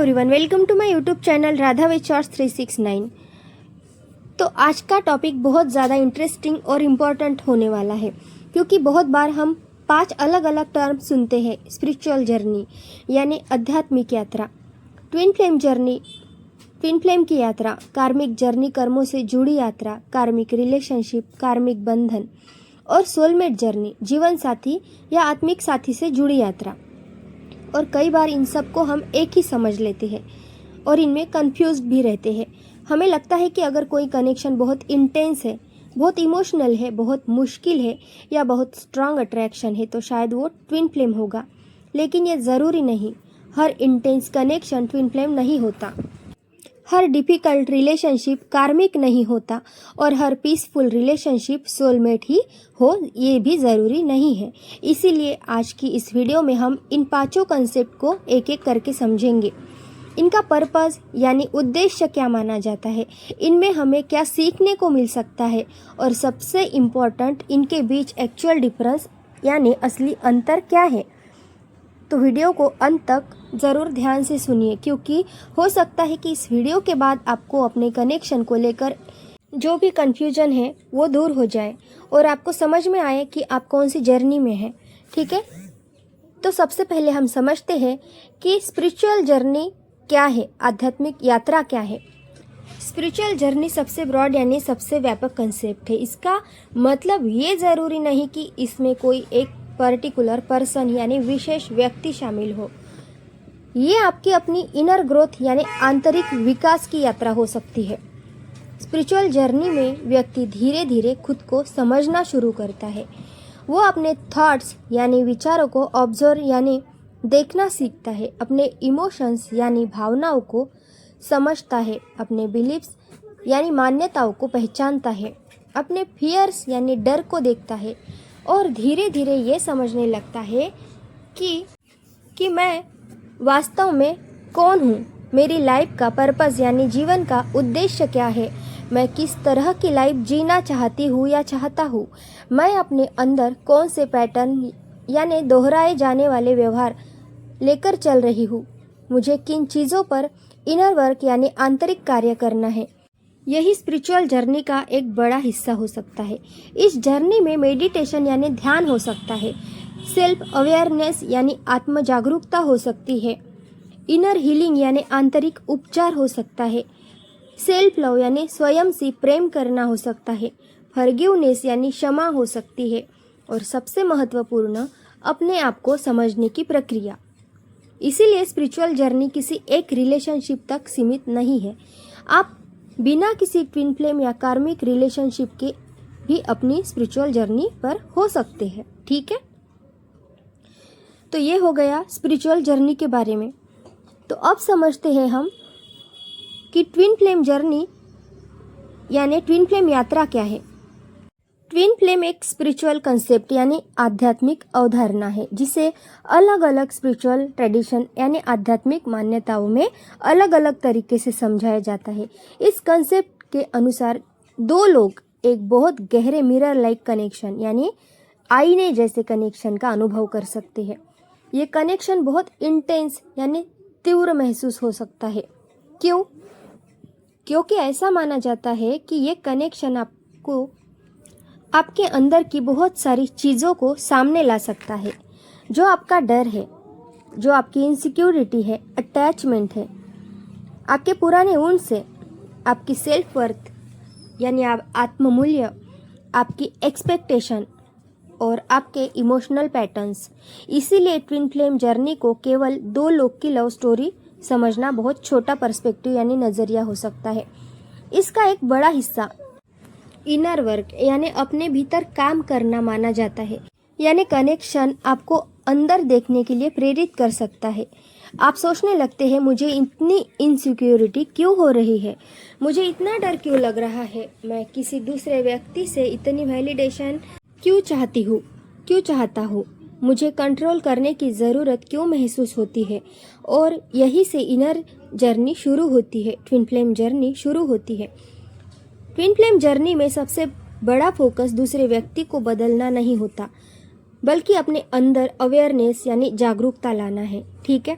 Everyone, welcome to my YouTube channel Radha Vichars 369। तो आज का टॉपिक बहुत ज़्यादा इंटरेस्टिंग और इम्पॉर्टेंट होने वाला है, क्योंकि बहुत बार हम 5 अलग अलग टर्म सुनते हैं। स्पिरिचुअल जर्नी यानी आध्यात्मिक यात्रा, twin flame journey, twin flame की यात्रा, कार्मिक जर्नी, कर्मों से जुड़ी यात्रा, कार्मिक रिलेशनशिप, कार्मिक बंधन, और सोलमेट जर्नी, जीवन साथी या आत्मिक साथी से जुड़ी यात्रा। और कई बार इन सब को हम एक ही समझ लेते हैं और इनमें कंफ्यूज भी रहते हैं। हमें लगता है कि अगर कोई कनेक्शन बहुत इंटेंस है, बहुत इमोशनल है, बहुत मुश्किल है या बहुत स्ट्रांग अट्रैक्शन है तो शायद वो ट्विन फ्लेम होगा, लेकिन ये ज़रूरी नहीं। हर इंटेंस कनेक्शन ट्विन फ्लेम नहीं होता, हर डिफ़िकल्ट रिलेशनशिप कार्मिक नहीं होता, और हर पीसफुल रिलेशनशिप सोलमेट ही हो ये भी ज़रूरी नहीं है। इसीलिए आज की इस वीडियो में हम इन 5 कंसेप्ट को एक एक करके समझेंगे। इनका पर्पस यानी उद्देश्य क्या माना जाता है, इनमें हमें क्या सीखने को मिल सकता है, और सबसे इम्पॉर्टेंट इनके बीच एक्चुअल डिफरेंस यानी असली अंतर क्या है। तो वीडियो को अंत तक ज़रूर ध्यान से सुनिए, क्योंकि हो सकता है कि इस वीडियो के बाद आपको अपने कनेक्शन को लेकर जो भी कन्फ्यूजन है वो दूर हो जाए और आपको समझ में आए कि आप कौन सी जर्नी में हैं। ठीक है, तो सबसे पहले हम समझते हैं कि स्पिरिचुअल जर्नी क्या है, आध्यात्मिक यात्रा क्या है। स्पिरिचुअल जर्नी सबसे ब्रॉड यानी सबसे व्यापक कंसेप्ट है। इसका मतलब ये ज़रूरी नहीं कि इसमें कोई एक पर्टिकुलर पर्सन यानी विशेष व्यक्ति शामिल हो। ये आपकी अपनी इनर ग्रोथ यानी आंतरिक विकास की यात्रा हो सकती है। स्पिरिचुअल जर्नी में व्यक्ति धीरे धीरे खुद को समझना शुरू करता है। वो अपने थॉट्स यानी विचारों को ऑब्जर्व यानी देखना सीखता है, अपने इमोशंस यानी भावनाओं को समझता है, अपने बिलीव्स यानी मान्यताओं को पहचानता है, अपने फियर्स यानी डर को देखता है, और धीरे धीरे ये समझने लगता है कि मैं वास्तव में कौन हूँ, मेरी लाइफ का पर्पस यानी जीवन का उद्देश्य क्या है, मैं किस तरह की लाइफ जीना चाहती हूँ या चाहता हूँ, मैं अपने अंदर कौन से पैटर्न यानी दोहराए जाने वाले व्यवहार लेकर चल रही हूँ, मुझे किन चीज़ों पर इनर वर्क यानी आंतरिक कार्य करना है। यही स्पिरिचुअल जर्नी का एक बड़ा हिस्सा हो सकता है। इस जर्नी में मेडिटेशन यानी ध्यान हो सकता है, सेल्फ अवेयरनेस यानी आत्म जागरूकता हो सकती है, इनर हीलिंग यानी आंतरिक उपचार हो सकता है, सेल्फ लव यानी स्वयं से प्रेम करना हो सकता है, फॉरगिवनेस यानी क्षमा हो सकती है, और सबसे महत्वपूर्ण अपने आप को समझने की प्रक्रिया। इसीलिए स्पिरिचुअल जर्नी किसी एक रिलेशनशिप तक सीमित नहीं है। आप बिना किसी ट्विन फ्लेम या कार्मिक रिलेशनशिप के भी अपनी स्पिरिचुअल जर्नी पर हो सकते हैं। ठीक है, तो ये हो गया स्पिरिचुअल जर्नी के बारे में। तो अब समझते हैं हम कि ट्विन फ्लेम जर्नी यानी ट्विन फ्लेम यात्रा क्या है। ट्विन फ्लेम एक स्पिरिचुअल कंसेप्ट यानी आध्यात्मिक अवधारणा है, जिसे अलग अलग स्पिरिचुअल ट्रेडिशन यानी आध्यात्मिक मान्यताओं में अलग अलग तरीके से समझाया जाता है। इस कंसेप्ट के अनुसार 2 लोग एक बहुत गहरे मिरर लाइक कनेक्शन यानी आईने जैसे कनेक्शन का अनुभव कर सकते हैं। ये कनेक्शन बहुत इंटेंस यानी तीव्र महसूस हो सकता है। क्यों? क्योंकि ऐसा माना जाता है कि ये कनेक्शन आपको आपके अंदर की बहुत सारी चीज़ों को सामने ला सकता है, जो आपका डर है, जो आपकी इनसिक्योरिटी है, अटैचमेंट है, आपके पुराने ऊन से, आपकी सेल्फ वर्थ यानी आत्ममूल्य, आपकी एक्सपेक्टेशन और आपके इमोशनल पैटर्न्स। इसीलिए ट्विन फ्लेम जर्नी को केवल 2 लोग की लव स्टोरी समझना बहुत छोटा पर्सपेक्टिव यानी नज़रिया हो सकता है। इसका एक बड़ा हिस्सा इनर वर्क यानी अपने भीतर काम करना माना जाता है। यानी कनेक्शन आपको अंदर देखने के लिए प्रेरित कर सकता है। आप सोचने लगते हैं, मुझे इतनी इनसिक्योरिटी क्यों हो रही है, मुझे इतना डर क्यों लग रहा है, मैं किसी दूसरे व्यक्ति से इतनी वैलिडेशन क्यों चाहता हूँ, मुझे कंट्रोल करने की ज़रूरत क्यों महसूस होती है। और यही से इनर जर्नी शुरू होती है, ट्विन फ्लेम जर्नी शुरू होती है। ट्विन फ्लेम जर्नी में सबसे बड़ा फोकस दूसरे व्यक्ति को बदलना नहीं होता, बल्कि अपने अंदर अवेयरनेस यानी जागरूकता लाना है। ठीक है,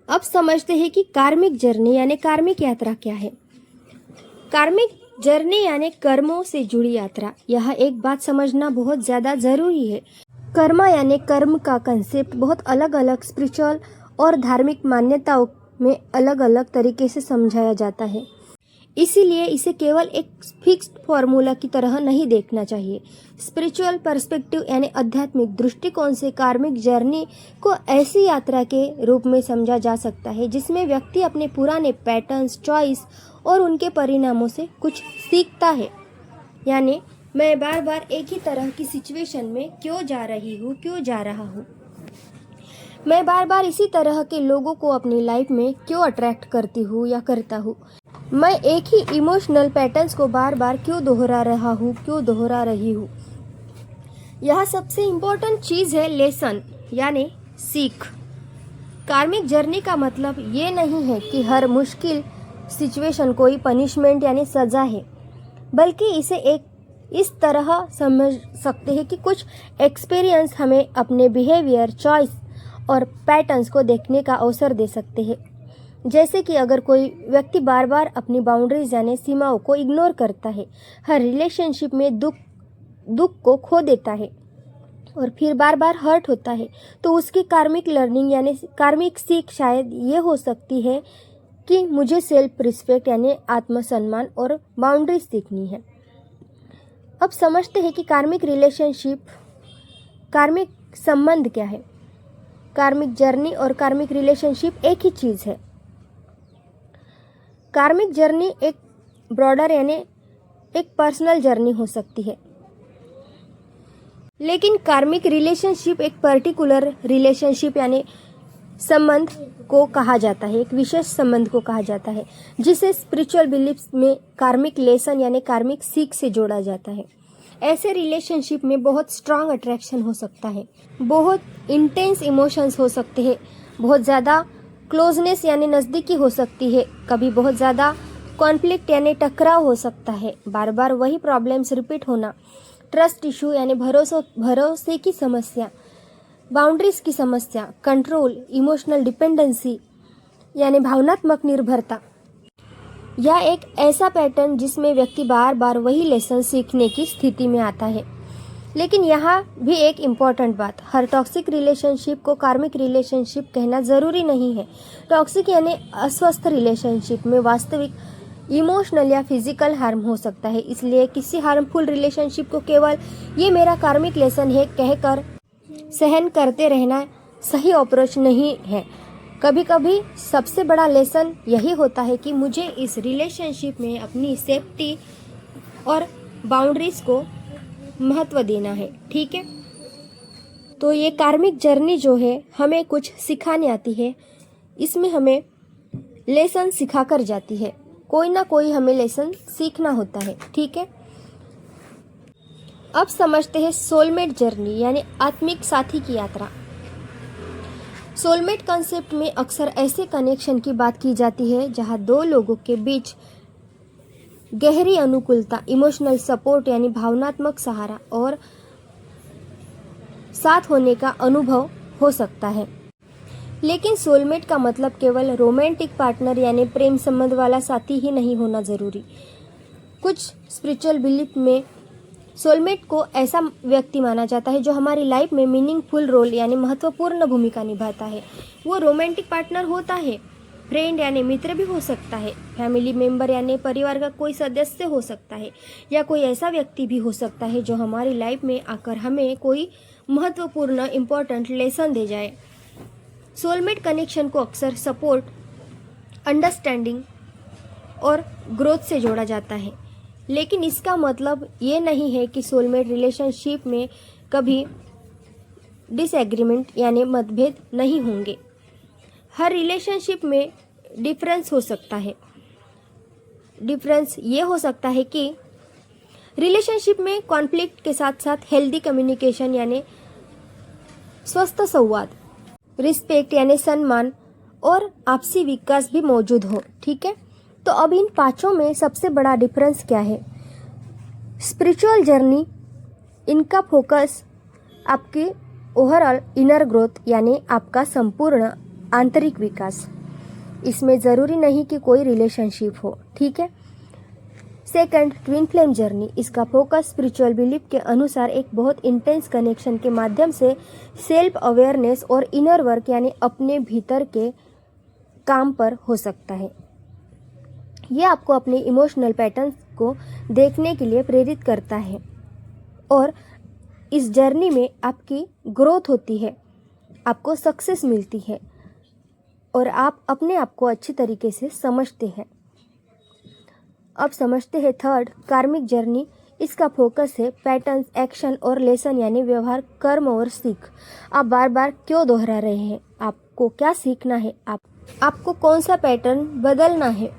अब समझते हैं कि कार्मिक जर्नी यानी कार्मिक यात्रा क्या है। कार्मिक जर्नी यानी कर्मों से जुड़ी यात्रा। यह एक बात समझना बहुत ज़्यादा ज़रूरी है। कर्म यानी कर्म का कंसेप्ट बहुत अलग अलग स्पिरिचुअल और धार्मिक मान्यताओं में अलग अलग तरीके से समझाया जाता है, इसीलिए इसे केवल एक फिक्स्ड फॉर्मूला की तरह नहीं देखना चाहिए। स्पिरिचुअल पर्सपेक्टिव यानी आध्यात्मिक दृष्टिकोण से कार्मिक जर्नी को ऐसी यात्रा के रूप में समझा जा सकता है जिसमें व्यक्ति अपने पुराने पैटर्न्स, चॉइस और उनके परिणामों से कुछ सीखता है। यानी मैं बार बार एक ही तरह की सिचुएशन में क्यों जा रहा हूँ, मैं बार बार इसी तरह के लोगों को अपनी लाइफ में क्यों अट्रैक्ट करती हूँ या करता हूँ, मैं एक ही इमोशनल पैटर्न्स को बार बार क्यों दोहरा रही हूँ। यह सबसे इम्पोर्टेंट चीज़ है लेसन यानी सीख। कार्मिक जर्नी का मतलब ये नहीं है कि हर मुश्किल सिचुएशन कोई पनिशमेंट यानी सज़ा है, बल्कि इसे एक इस तरह समझ सकते हैं कि कुछ एक्सपीरियंस हमें अपने बिहेवियर, चॉइस और पैटर्न्स को देखने का अवसर दे सकते हैं। जैसे कि अगर कोई व्यक्ति बार बार अपनी बाउंड्रीज यानी सीमाओं को इग्नोर करता है, हर रिलेशनशिप में दुख को खो देता है और फिर बार बार हर्ट होता है, तो उसकी कार्मिक लर्निंग यानी कार्मिक सीख शायद ये हो सकती है कि मुझे सेल्फ रिस्पेक्ट यानी आत्मसम्मान और बाउंड्रीज सीखनी है। अब समझते हैं कि कार्मिक संबंध क्या है। कार्मिक जर्नी और कार्मिक रिलेशनशिप एक ही चीज़ है। कार्मिक जर्नी एक ब्रॉडर यानी एक पर्सनल जर्नी हो सकती है, लेकिन कार्मिक रिलेशनशिप एक पर्टिकुलर रिलेशनशिप यानी संबंध को कहा जाता है, एक विशेष संबंध को कहा जाता है, जिसे स्पिरिचुअल बिलीफ्स में कार्मिक लेसन यानी कार्मिक सीख से जोड़ा जाता है। ऐसे रिलेशनशिप में बहुत स्ट्रांग अट्रैक्शन हो सकता है, बहुत इंटेंस इमोशंस हो सकते हैं, बहुत ज़्यादा क्लोजनेस यानी नज़दीकी हो सकती है, कभी बहुत ज़्यादा कॉन्फ्लिक्ट यानी टकराव हो सकता है, बार बार वही प्रॉब्लम्स रिपीट होना, ट्रस्ट इशू यानी भरोसे की समस्या, बाउंड्रीज की समस्या, कंट्रोल, इमोशनल डिपेंडेंसी यानी भावनात्मक निर्भरता, यह एक ऐसा पैटर्न जिसमें व्यक्ति बार बार वही लेसन सीखने की स्थिति में आता है। लेकिन यहाँ भी एक इम्पॉर्टेंट बात, हर टॉक्सिक रिलेशनशिप को कार्मिक रिलेशनशिप कहना ज़रूरी नहीं है। टॉक्सिक यानी अस्वस्थ रिलेशनशिप में वास्तविक इमोशनल या फिजिकल हार्म हो सकता है, इसलिए किसी हार्मफुल रिलेशनशिप को केवल ये मेरा कार्मिक लेसन है कहकर सहन करते रहना सही अप्रोच नहीं है। कभी कभी सबसे बड़ा लेसन यही होता है कि मुझे इस रिलेशनशिप में अपनी सेफ्टी और बाउंड्रीज को महत्व देना है। ठीक है, तो ये कार्मिक जर्नी जो है हमें कुछ सिखाने आती है, इसमें हमें लेसन सिखा कर जाती है, कोई ना कोई हमें लेसन सीखना होता है। ठीक है, अब समझते हैं सोलमेट जर्नी यानी आत्मिक साथी की यात्रा। सोलमेट कंसेप्ट में अक्सर ऐसे कनेक्शन की बात की जाती है जहां दो लोगों के बीच गहरी अनुकूलता, इमोशनल सपोर्ट यानी भावनात्मक सहारा और साथ होने का अनुभव हो सकता है। लेकिन सोलमेट का मतलब केवल रोमांटिक पार्टनर यानी प्रेम संबंध वाला साथी ही नहीं होना जरूरी। कुछ स्पिरिचुअल बिलीफ में सोलमेट को ऐसा व्यक्ति माना जाता है जो हमारी लाइफ में मीनिंगफुल रोल यानी महत्वपूर्ण भूमिका निभाता है। वो रोमांटिक पार्टनर होता है, फ्रेंड यानी मित्र भी हो सकता है, फैमिली मेंबर यानी परिवार का कोई सदस्य हो सकता है, या कोई ऐसा व्यक्ति भी हो सकता है जो हमारी लाइफ में आकर हमें कोई महत्वपूर्ण इम्पोर्टेंट लेसन दे जाए। सोलमेट कनेक्शन को अक्सर सपोर्ट, अंडरस्टैंडिंग और ग्रोथ से जोड़ा जाता है, लेकिन इसका मतलब ये नहीं है कि सोलमेट रिलेशनशिप में कभी डिसएग्रीमेंट यानी मतभेद नहीं होंगे। हर रिलेशनशिप में डिफरेंस हो सकता है। डिफरेंस ये हो सकता है कि रिलेशनशिप में कॉन्फ्लिक्ट के साथ साथ हेल्दी कम्युनिकेशन यानी स्वस्थ संवाद, रिस्पेक्ट यानी सम्मान और आपसी विकास भी मौजूद हो। ठीक है, तो अब इन पांचों में सबसे बड़ा डिफरेंस क्या है? स्पिरिचुअल जर्नी, इनका फोकस आपकी ओवरऑल इनर ग्रोथ यानी आपका संपूर्ण आंतरिक विकास, इसमें ज़रूरी नहीं कि कोई रिलेशनशिप हो, ठीक है। Second, twin flame journey. इसका फोकस स्पिरिचुअल बिलीफ के अनुसार एक बहुत इंटेंस कनेक्शन के माध्यम से सेल्फ अवेयरनेस और इनर वर्क यानी अपने भीतर के काम पर हो सकता है। ये आपको अपने इमोशनल पैटर्न्स को देखने के लिए प्रेरित करता है और इस जर्नी में आपकी ग्रोथ होती है, आपको सक्सेस मिलती है और आप अपने आप को अच्छी तरीके से समझते हैं। अब समझते हैं थर्ड, कार्मिक जर्नी। इसका फोकस है पैटर्न्स, एक्शन और लेसन यानी व्यवहार, कर्म और सीख। आप बार बार क्यों दोहरा रहे हैं, आपको क्या सीखना है, आपको कौन सा पैटर्न बदलना है।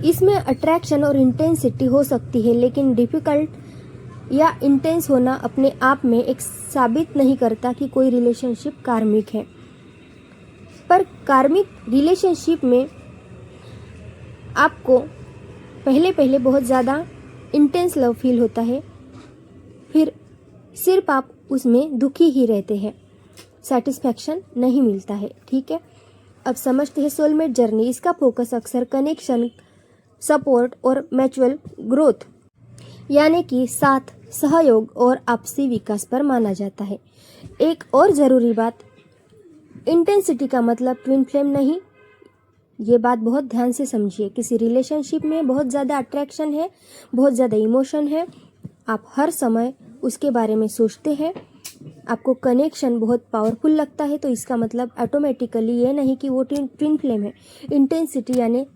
इसमें अट्रैक्शन और इंटेंसिटी हो सकती है, लेकिन डिफिकल्ट या इंटेंस होना अपने आप में एक साबित नहीं करता कि कोई रिलेशनशिप कार्मिक है। पर कार्मिक रिलेशनशिप में आपको पहले बहुत ज़्यादा इंटेंस लव फील होता है, फिर सिर्फ आप उसमें दुखी ही रहते हैं, सेटिस्फैक्शन नहीं मिलता है, ठीक है। अब समझते हैं सोलमेट जर्नी। इसका फोकस अक्सर कनेक्शन, सपोर्ट और म्यूचुअल ग्रोथ यानी कि साथ, सहयोग और आपसी विकास पर माना जाता है। एक और ज़रूरी बात, इंटेंसिटी का मतलब ट्विन फ्लेम नहीं। ये बात बहुत ध्यान से समझिए। किसी रिलेशनशिप में बहुत ज़्यादा अट्रैक्शन है, बहुत ज़्यादा इमोशन है, आप हर समय उसके बारे में सोचते हैं, आपको कनेक्शन बहुत पावरफुल लगता है, तो इसका मतलब ऑटोमेटिकली ये नहीं कि वो ट्विन फ्लेम है। इंटेंसिटी यानी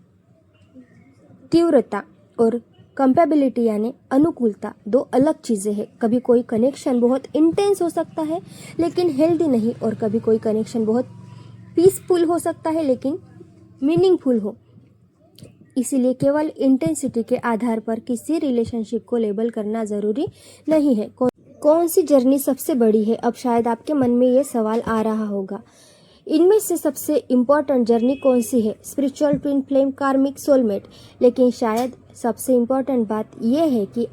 तीव्रता और कंपेबिलिटी यानी अनुकूलता दो अलग चीज़ें हैं। कभी कोई कनेक्शन बहुत इंटेंस हो सकता है लेकिन हेल्दी नहीं, और कभी कोई कनेक्शन बहुत पीसफुल हो सकता है लेकिन मीनिंगफुल हो। इसीलिए केवल इंटेंसिटी के आधार पर किसी रिलेशनशिप को लेबल करना ज़रूरी नहीं है। कौन सी जर्नी सबसे बड़ी है? अब शायद आपके मन में ये सवाल आ रहा होगा। इनमें से सबसे इम्पॉर्टेंट जर्नी कौन सी है? स्पिरिचुअल, ट्विन फ्लेम, कार्मिक, सोलमेट। लेकिन शायद सबसे इम्पॉर्टेंट बात यह है कि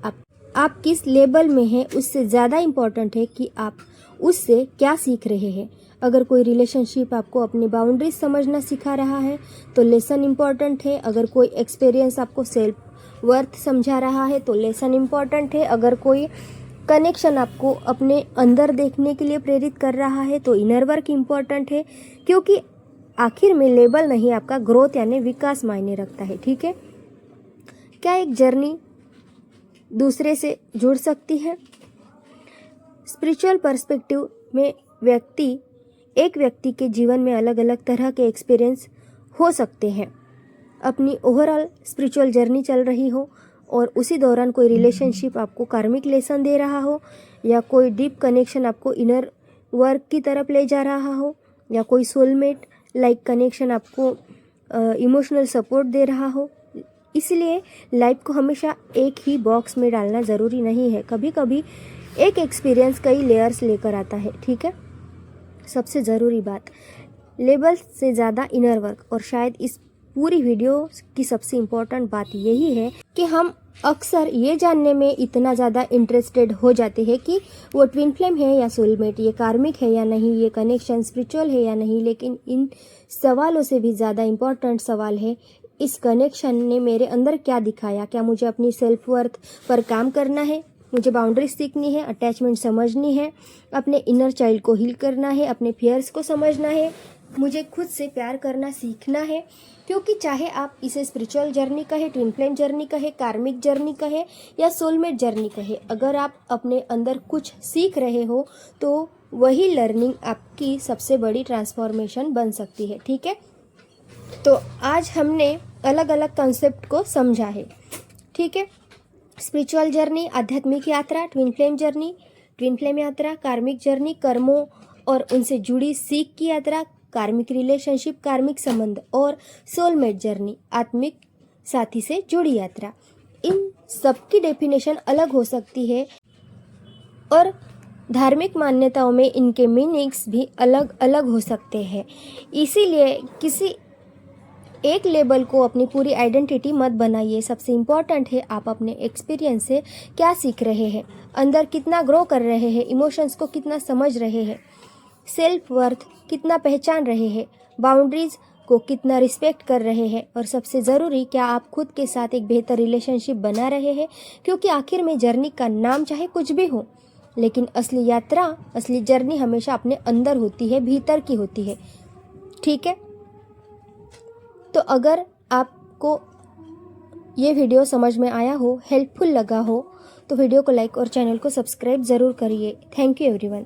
आप किस लेवल में हैं, उससे ज़्यादा इम्पॉर्टेंट है कि आप उससे क्या सीख रहे हैं। अगर कोई रिलेशनशिप आपको अपनी बाउंड्रीज समझना सिखा रहा है तो लेसन इम्पॉर्टेंट है। अगर कोई एक्सपीरियंस आपको सेल्फ वर्थ समझा रहा है तो लेसन इम्पॉर्टेंट है। अगर कोई कनेक्शन आपको अपने अंदर देखने के लिए प्रेरित कर रहा है तो इनर वर्क इम्पॉर्टेंट है, क्योंकि आखिर में लेबल नहीं, आपका ग्रोथ यानी विकास मायने रखता है, ठीक है। क्या एक जर्नी दूसरे से जुड़ सकती है? स्पिरिचुअल पर्सपेक्टिव में एक व्यक्ति के जीवन में अलग अलग तरह के एक्सपीरियंस हो सकते हैं। अपनी ओवरऑल स्पिरिचुअल जर्नी चल रही हो और उसी दौरान कोई रिलेशनशिप आपको कार्मिक लेसन दे रहा हो, या कोई डीप कनेक्शन आपको इनर वर्क की तरफ ले जा रहा हो, या कोई सोलमेट लाइक कनेक्शन आपको इमोशनल सपोर्ट दे रहा हो। इसलिए लाइफ को हमेशा एक ही बॉक्स में डालना ज़रूरी नहीं है। कभी कभी एक एक्सपीरियंस कई लेयर्स लेकर आता है, ठीक है। सबसे ज़रूरी बात, लेबल से ज़्यादा इनर वर्क। और शायद इस पूरी वीडियो की सबसे इम्पोर्टेंट बात यही है कि हम अक्सर ये जानने में इतना ज़्यादा इंटरेस्टेड हो जाते हैं कि वो ट्विन फ्लेम है या सोलमेट, ये कार्मिक है या नहीं, ये कनेक्शन स्पिरिचुअल है या नहीं। लेकिन इन सवालों से भी ज़्यादा इम्पोर्टेंट सवाल है, इस कनेक्शन ने मेरे अंदर क्या दिखाया? क्या मुझे अपनी सेल्फ वर्थ पर काम करना है? मुझे बाउंड्रीज सीखनी है, अटैचमेंट समझनी है, अपने इनर चाइल्ड को हील करना है, अपने फियर्स को समझना है, मुझे खुद से प्यार करना सीखना है। क्योंकि चाहे आप इसे स्पिरिचुअल जर्नी कहे, ट्विन फ्लेम जर्नी कहे, कार्मिक जर्नी कहे या सोलमेट जर्नी कहे, अगर आप अपने अंदर कुछ सीख रहे हो तो वही लर्निंग आपकी सबसे बड़ी ट्रांसफॉर्मेशन बन सकती है, ठीक है। तो आज हमने अलग अलग कॉन्सेप्ट को समझा है, ठीक है। स्पिरिचुअल जर्नी, आध्यात्मिक यात्रा, twin flame journey, twin flame यात्रा, कार्मिक जर्नी, कर्मों और उनसे जुड़ी सीख की यात्रा, कार्मिक रिलेशनशिप, कार्मिक संबंध, और सोलमेट जर्नी, आत्मिक साथी से जुड़ी यात्रा। इन सबकी डेफिनेशन अलग हो सकती है और धार्मिक मान्यताओं में इनके मीनिंग्स भी अलग अलग हो सकते हैं। इसीलिए किसी एक लेबल को अपनी पूरी आइडेंटिटी मत बनाइए। सबसे इम्पॉर्टेंट है आप अपने एक्सपीरियंस से क्या सीख रहे हैं, अंदर कितना ग्रो कर रहे हैं, इमोशंस को कितना समझ रहे हैं, सेल्फ वर्थ कितना पहचान रहे हैं, बाउंड्रीज को कितना रिस्पेक्ट कर रहे हैं, और सबसे ज़रूरी क्या आप खुद के साथ एक बेहतर रिलेशनशिप बना रहे हैं। क्योंकि आखिर में जर्नी का नाम चाहे कुछ भी हो, लेकिन असली यात्रा, असली जर्नी हमेशा अपने अंदर होती है, भीतर की होती है। ठीक है, तो अगर आपको ये वीडियो समझ में आया हो, हेल्पफुल लगा हो, तो वीडियो को लाइक और चैनल को सब्सक्राइब ज़रूर करिए। Thank you everyone.